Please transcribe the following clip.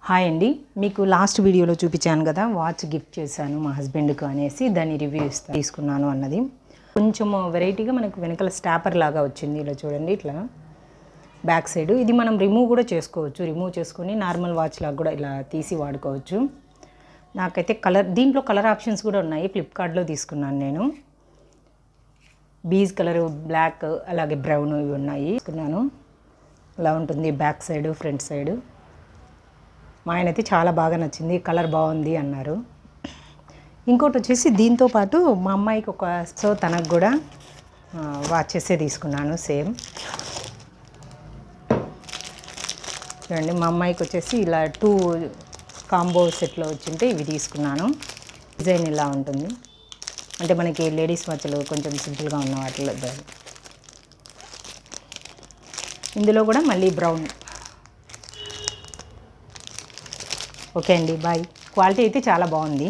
Hi అండి, మీకు last వీడియోలో చూపించాను కదా వాచ్ గిఫ్ట్ చేశాను మా హస్బెండ్కి అనేసి దాన్ని రివ్యూ తీసుకున్నాను అన్నది. కొంచెం వెరైటీగా మనకు వెనకాల స్టాపర్ లాగా వచ్చింది. ఇలా చూడండి, ఇట్లా బ్యాక్ సైడ్ ఇది మనం రిమూవ్ కూడా చేసుకోవచ్చు. రిమూవ్ చేసుకొని నార్మల్ వాచ్ లాగా కూడా ఇలా తీసి వాడుకోవచ్చు. నాకైతే దీంట్లో కలర్ ఆప్షన్స్ కూడా ఉన్నాయి. ఫ్లిప్కార్ట్లో తీసుకున్నాను నేను. బీజ్ కలరు, బ్లాక్, అలాగే బ్రౌన్ ఇవి ఉన్నాయి. తీసుకున్నాను. ఇలా ఉంటుంది బ్యాక్ సైడ్, ఫ్రంట్ సైడ్. మా ఆయన అయితే చాలా బాగా నచ్చింది, కలర్ బాగుంది అన్నారు. ఇంకోటి వచ్చేసి దీంతో పాటు మా అమ్మాయికి తనకు కూడా వాచెసే తీసుకున్నాను సేమ్. చూడండి, మా అమ్మాయికి వచ్చేసి ఇలా 2 కాంబో సెట్లో వచ్చింటే ఇవి తీసుకున్నాను. డిజైన్ ఇలా ఉంటుంది, అంటే మనకి లేడీస్ వాచ్లు కొంచెం సింపుల్గా ఉన్న వాటిలో. ఇందులో కూడా మళ్ళీ బ్రౌన్. ఓకే అండి, బాయ్. క్వాలిటీ అయితే చాలా బాగుంది.